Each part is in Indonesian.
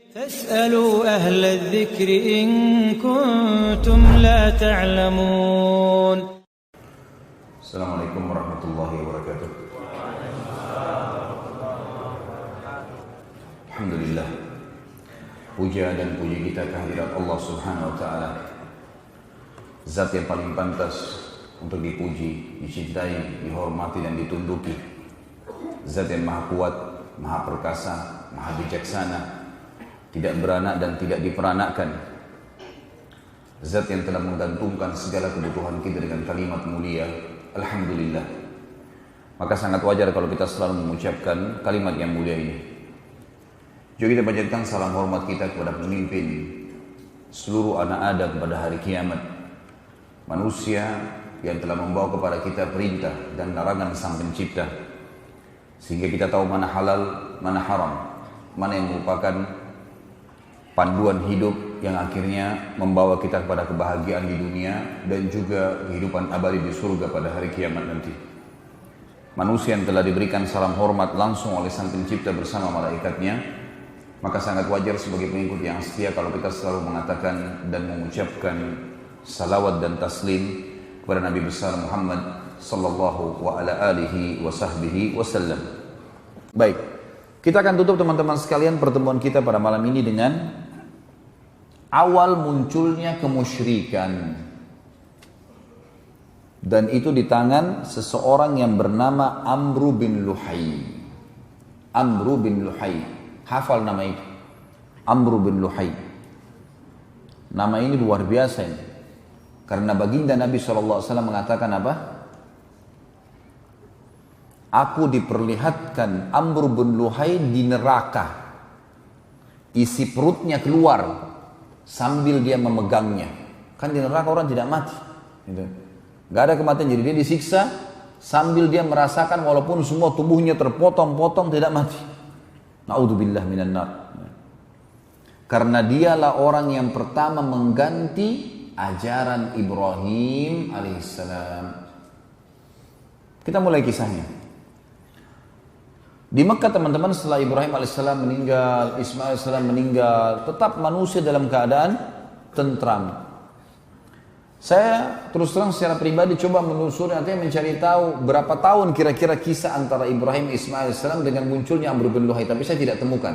فاسألوا أهل الذكر إن كنتم لا تعلمون. السلام عليكم ورحمة الله وبركاته. Alhamdulillah, puja dan puji kita kehadirat Allah Subhanahu wa Ta'ala, Zat yang paling pantas untuk dipuji, dicintai, dihormati dan ditunduki. Zat yang maha kuat, maha perkasa, maha bijaksana, tidak beranak dan tidak diperanakkan. Zat yang telah menggantungkan segala kebutuhan kita dengan kalimat mulia, Alhamdulillah. Maka sangat wajar kalau kita selalu mengucapkan kalimat yang mulia ini. Juga kita panjatkan salam hormat kita kepada pemimpin seluruh anak Adam pada hari kiamat, manusia yang telah membawa kepada kita perintah dan larangan Sang Pencipta, sehingga kita tahu mana halal, mana haram, mana yang merupakan panduan hidup yang akhirnya membawa kita kepada kebahagiaan di dunia dan juga kehidupan abadi di surga pada hari kiamat nanti. Manusia yang telah diberikan salam hormat langsung oleh Sang Pencipta bersama malaikatnya, maka sangat wajar sebagai pengikut yang setia kalau kita selalu mengatakan dan mengucapkan salawat dan taslim kepada Nabi besar Muhammad sallallahu wa ala alihi wa sahbihi wasallam. Baik, kita akan tutup teman-teman sekalian pertemuan kita pada malam ini dengan awal munculnya kemusyrikan, dan itu di tangan seseorang yang bernama Amru bin Luhai. Amru bin Luhai, hafal nama itu, Amru bin Luhai. Nama ini luar biasa ini, karena baginda Nabi SAW mengatakan apa? Aku diperlihatkan Amru bin Luhai di neraka, isi perutnya keluar sambil dia memegangnya. Kan di neraka orang tidak mati, gitu. Gak ada kematian, jadi dia disiksa sambil dia merasakan walaupun semua tubuhnya terpotong-potong tidak mati. Na'udzubillah minan nar. Karena dialah orang yang pertama mengganti ajaran Ibrahim alaihissalam. Kita mulai kisahnya. Di Mekah teman-teman, setelah Ibrahim alaihissalam meninggal, Ismail alaihissalam meninggal, tetap manusia dalam keadaan tentram. Saya terus terang secara pribadi coba menelusuri, artinya mencari tahu berapa tahun kira-kira kisah antara Ibrahim Ismail alaihissalam dengan munculnya Amr bin Luhai, tapi saya tidak temukan.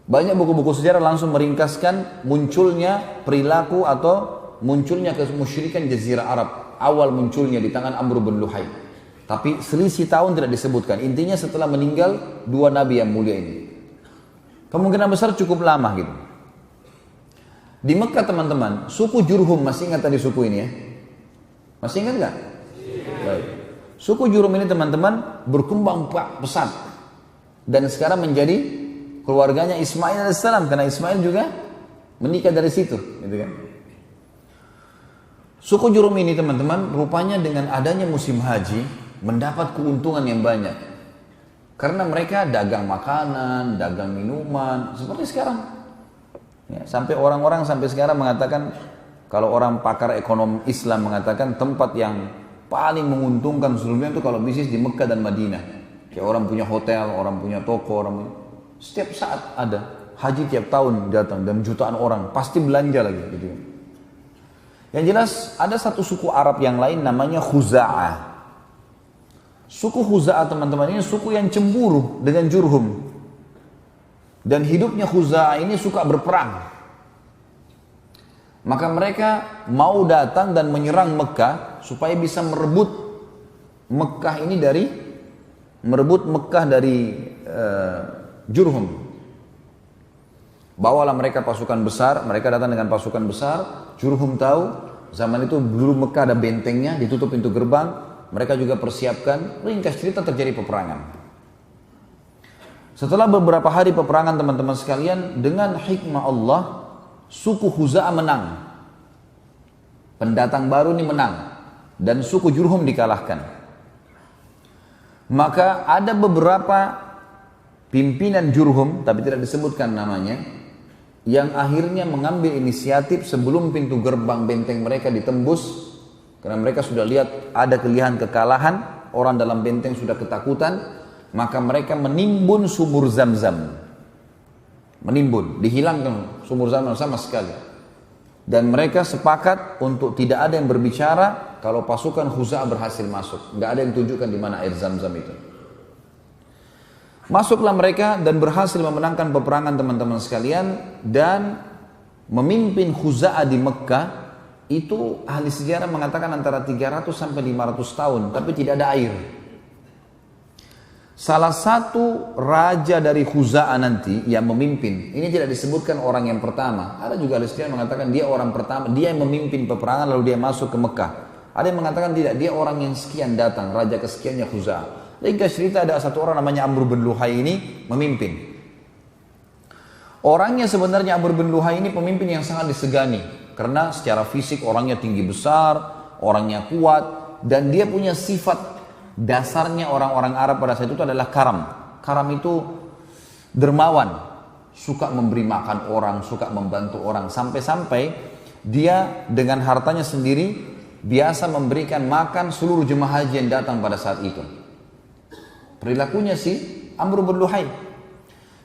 Banyak buku-buku sejarah langsung meringkaskan munculnya perilaku atau munculnya kemusyrikan Jazirah Arab, awal munculnya di tangan Amr bin Luhai. Tapi selisih tahun tidak disebutkan. Intinya setelah meninggal dua nabi yang mulia ini. Kemungkinan besar cukup lama gitu. Di Mekah teman-teman, suku Jurhum, masih ingat tadi suku ini ya? Masih ingat nggak? Baik. Suku Jurhum ini teman-teman berkembang pesat dan sekarang menjadi keluarganya Ismail alaihissalam, karena Ismail juga menikah dari situ, gitu kan? Suku Jurhum ini teman-teman, rupanya dengan adanya musim haji mendapat keuntungan yang banyak, karena mereka dagang makanan, dagang minuman seperti sekarang ya, sampai orang-orang sampai sekarang mengatakan, kalau orang pakar ekonomi Islam mengatakan tempat yang paling menguntungkan seluruhnya itu kalau bisnis di Mekah dan Madinah. Kayak orang punya hotel, orang punya toko, setiap saat ada haji, tiap tahun datang dan jutaan orang pasti belanja lagi gitu. Yang jelas ada satu suku Arab yang lain namanya Khuza'ah. Suku Khuza'ah teman-teman ini suku yang cemburu dengan Jurhum. Dan hidupnya Khuza'ah ini suka berperang. Maka mereka mau datang dan menyerang Mekah supaya bisa merebut Mekah ini dari Jurhum. Bawalah mereka pasukan besar, mereka datang dengan pasukan besar. Jurhum tahu, zaman itu dulu Mekah ada bentengnya, ditutup pintu gerbang. Mereka juga persiapkan, ringkas cerita terjadi peperangan. Setelah beberapa hari peperangan teman-teman sekalian, dengan hikmah Allah, suku Khuza'ah menang. Pendatang baru ini menang. Dan suku Jurhum dikalahkan. Maka ada beberapa pimpinan Jurhum, tapi tidak disebutkan namanya, yang akhirnya mengambil inisiatif sebelum pintu gerbang benteng mereka ditembus. Karena mereka sudah lihat ada kekalahan, orang dalam benteng sudah ketakutan, maka mereka menimbun sumur Zam-Zam. menimbun, dihilangkan sumur Zamzam sama sekali. Dan mereka sepakat untuk tidak ada yang berbicara kalau pasukan Khuza'ah berhasil masuk. Nggak ada yang tunjukkan di mana air Zamzam itu. Masuklah mereka dan berhasil memenangkan peperangan teman-teman sekalian, dan memimpin Khuza'ah di Mekah itu ahli sejarah mengatakan antara 300 sampai 500 tahun, tapi tidak ada air. Salah satu raja dari Khuza'ah nanti yang memimpin, ini tidak disebutkan orang yang pertama. Ada juga ahli sejarah mengatakan dia orang pertama, dia yang memimpin peperangan lalu dia masuk ke Mekah. Ada yang mengatakan tidak, dia orang yang sekian datang, raja kesekiannya Khuza'ah. Ringkas cerita ada satu orang namanya Amr bin Luhai ini memimpin. Orangnya sebenarnya Amr bin Luhai ini pemimpin yang sangat disegani. Karena secara fisik orangnya tinggi besar, orangnya kuat, dan dia punya sifat dasarnya orang-orang Arab pada saat itu adalah karam. Karam itu dermawan, suka memberi makan orang, suka membantu orang. Sampai-sampai dia dengan hartanya sendiri biasa memberikan makan seluruh jemaah haji yang datang pada saat itu. Perilakunya si Amr bin Luhai.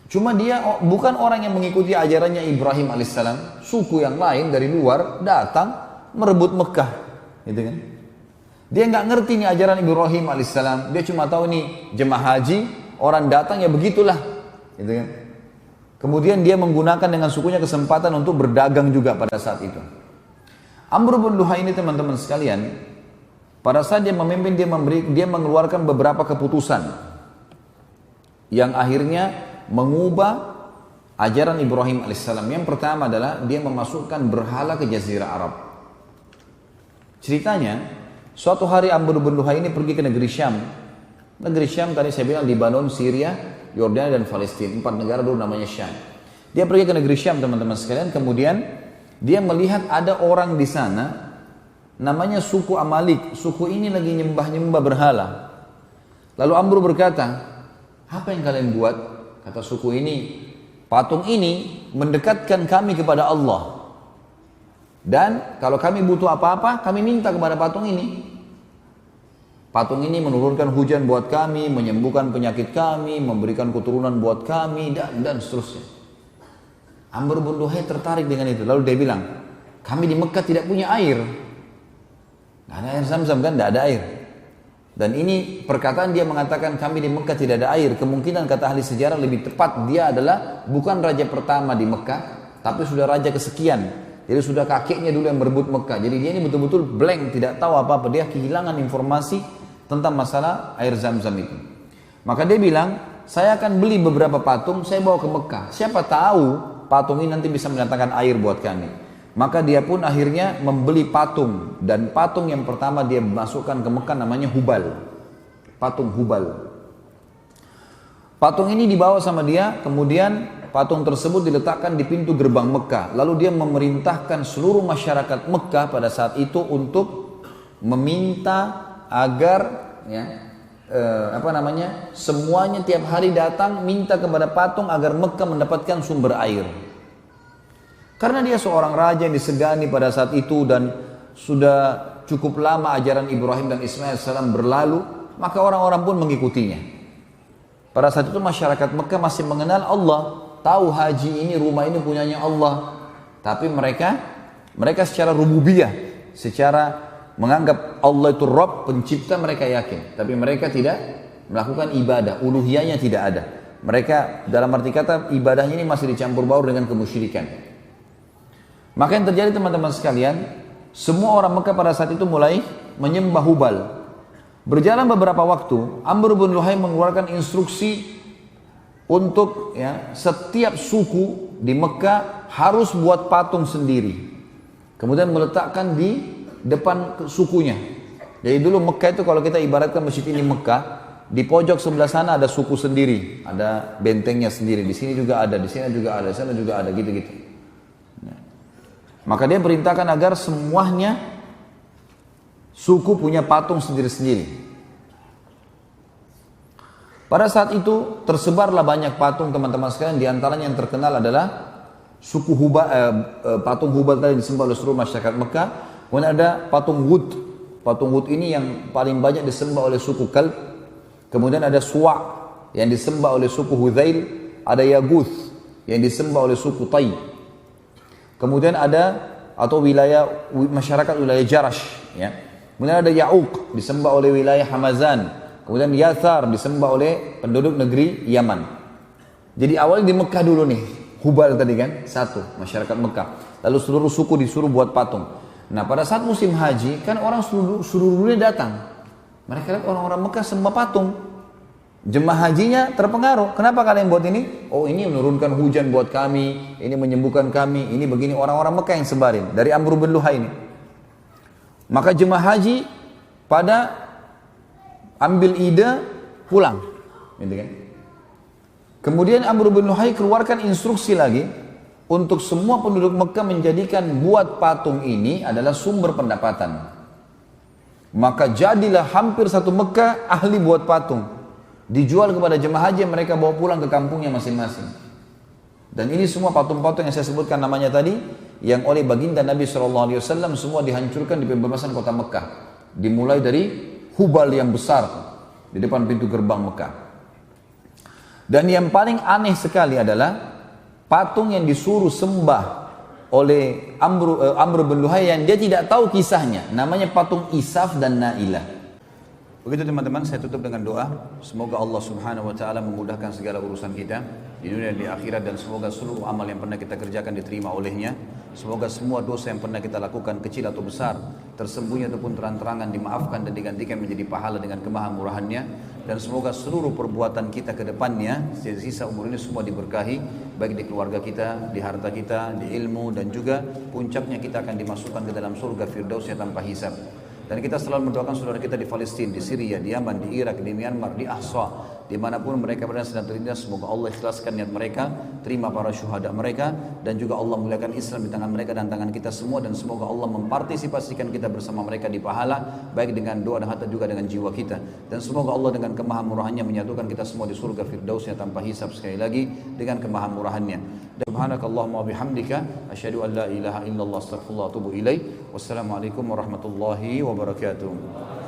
Cuma dia bukan orang yang mengikuti ajarannya Ibrahim alaihissalam. Suku yang lain dari luar datang merebut Mekah, gitu kan? Dia nggak ngerti nih ajaran Ibrahim alaihissalam. Dia cuma tahu nih jemaah haji, orang datang ya begitulah, gitu kan? Kemudian dia menggunakan dengan sukunya kesempatan untuk berdagang juga pada saat itu. Amr bin Luhai ini teman-teman sekalian, pada saat dia memimpin dia mengeluarkan beberapa keputusan yang akhirnya mengubah ajaran Ibrahim alaihissalam. Yang pertama adalah dia memasukkan berhala ke Jazirah Arab. Ceritanya, suatu hari Amr bin Luhai ini pergi ke negeri Syam. Negeri Syam tadi saya bilang Lebanon, Syria, Yordania dan Palestina. 4 negara dulu namanya Syam. Dia pergi ke negeri Syam teman-teman sekalian. Kemudian dia melihat ada orang di sana namanya suku Amalik. Suku ini lagi nyembah-nyembah berhala. Lalu Amr berkata, apa yang kalian buat? Kata suku ini, patung ini mendekatkan kami kepada Allah. Dan kalau kami butuh apa-apa, kami minta kepada patung ini. Patung ini menurunkan hujan buat kami, menyembuhkan penyakit kami, memberikan keturunan buat kami, dan seterusnya. Amr bin Luhai tertarik dengan itu. Lalu dia bilang, kami di Mekah tidak punya air. Nggak ada air Zamzam kan, tidak ada air. Dan ini perkataan dia mengatakan kami di Mekah tidak ada air. Kemungkinan kata ahli sejarah lebih tepat dia adalah bukan raja pertama di Mekah, tapi sudah raja kesekian. Jadi sudah kakeknya dulu yang berebut Mekah. Jadi dia ini betul-betul blank, tidak tahu apa-apa. Dia kehilangan informasi tentang masalah air Zamzam itu. Maka dia bilang, saya akan beli beberapa patung, saya bawa ke Mekah. Siapa tahu patung ini nanti bisa mendatangkan air buat kami. Maka dia pun akhirnya membeli patung. Dan patung yang pertama dia masukkan ke Mekah namanya Hubal. Patung Hubal. Patung ini dibawa sama dia. Kemudian patung tersebut diletakkan di pintu gerbang Mekah. Lalu dia memerintahkan seluruh masyarakat Mekah pada saat itu untuk meminta agar semuanya tiap hari datang minta kepada patung agar Mekah mendapatkan sumber air. Karena dia seorang raja yang disegani pada saat itu dan sudah cukup lama ajaran Ibrahim dan Ismail salam berlalu, maka orang-orang pun mengikutinya. Pada saat itu masyarakat Mekah masih mengenal Allah, tahu haji ini, rumah ini punyanya Allah. Tapi mereka secara rububiyah, secara menganggap Allah itu Rabb, pencipta, mereka yakin. Tapi mereka tidak melakukan ibadah, uluhiyahnya tidak ada. Mereka dalam arti kata ibadahnya ini masih dicampur baur dengan kemusyrikan. Maka yang terjadi teman-teman sekalian, semua orang Mekah pada saat itu mulai menyembah Hubal. Berjalan beberapa waktu, Amr bin Luhai mengeluarkan instruksi untuk setiap suku di Mekah harus buat patung sendiri. Kemudian meletakkan di depan sukunya. Jadi dulu Mekah itu kalau kita ibaratkan masjid ini Mekah, di pojok sebelah sana ada suku sendiri, ada bentengnya sendiri. Di sini juga ada, di sini juga ada, di sana juga ada, gitu-gitu. Maka dia perintahkan agar semuanya suku punya patung sendiri-sendiri. Pada saat itu tersebarlah banyak patung teman-teman sekalian. Di antaranya yang terkenal adalah suku Hubal, patung Hubal tadi disembah oleh seluruh masyarakat Mekah. Kemudian ada patung Wud. Patung Wud ini yang paling banyak disembah oleh suku Kalb. Kemudian ada Suwa' yang disembah oleh suku Hudzail. Ada Yaguth yang disembah oleh suku Tai. Kemudian ada atau wilayah masyarakat wilayah Jarash, ya. Kemudian ada Ya'uq disembah oleh wilayah Hamazan. Kemudian Yathar disembah oleh penduduk negeri Yaman. Jadi awalnya di Mekah dulu nih, Hubal tadi kan, satu masyarakat Mekah. Lalu seluruh suku disuruh buat patung. Nah pada saat musim haji kan orang seluruh dunia datang. Mereka lihat orang-orang Mekah sembah patung. Jemaah hajinya terpengaruh. Kenapa kalian buat ini? Oh ini menurunkan hujan buat kami, ini menyembuhkan kami, ini begini. Orang-orang Mekah yang sebarin dari Amr bin Luhai ini. Maka jemaah haji pada ambil ide pulang, gitu kan? Kemudian Amr bin Luhai keluarkan instruksi lagi untuk semua penduduk Mekah menjadikan buat patung ini adalah sumber pendapatan. Maka jadilah hampir satu Mekah ahli buat patung, dijual kepada jemaah haji yang mereka bawa pulang ke kampungnya masing-masing. Dan ini semua patung-patung yang saya sebutkan namanya tadi, yang oleh baginda Nabi SAW semua dihancurkan di pembebasan kota Mekah. Dimulai dari Hubal yang besar di depan pintu gerbang Mekah. Dan yang paling aneh sekali adalah patung yang disuruh sembah oleh Amr bin Luhai yang dia tidak tahu kisahnya. Namanya patung Isaf dan Nailah. Begitu teman-teman, saya tutup dengan doa. Semoga Allah Subhanahu wa taala memudahkan segala urusan kita di dunia dan di akhirat, dan semoga seluruh amal yang pernah kita kerjakan diterima olehnya. Semoga semua dosa yang pernah kita lakukan, kecil atau besar, tersembunyi ataupun terang-terangan, dimaafkan dan digantikan menjadi pahala dengan kemahamurahannya. Dan semoga seluruh perbuatan kita ke depannya, sisa umur ini semua diberkahi, baik di keluarga kita, di harta kita, di ilmu, dan juga puncaknya kita akan dimasukkan ke dalam surga Firdausnya tanpa hisab. Dan kita selalu mendoakan saudara kita di Palestina, di Syria, di Yaman, di Irak, di Myanmar, di Ahsa, dimanapun mereka berada sedang terlindas. Semoga Allah ikhlaskan niat mereka, terima para syuhada mereka, dan juga Allah muliakan Islam di tangan mereka dan tangan kita semua. Dan semoga Allah mempartisipasikan kita bersama mereka di pahala, baik dengan doa dan harta juga dengan jiwa kita. Dan semoga Allah dengan kemahamurahannya menyatukan kita semua di surga Firdausnya tanpa hisab, sekali lagi dengan kemahamurahannya. Subhanakallahumma bihamdika asyhadu an la ilaha illallah astaghfirullah wa atubu ilaih. Wassalamualaikum warahmatullahi wabarakatuh.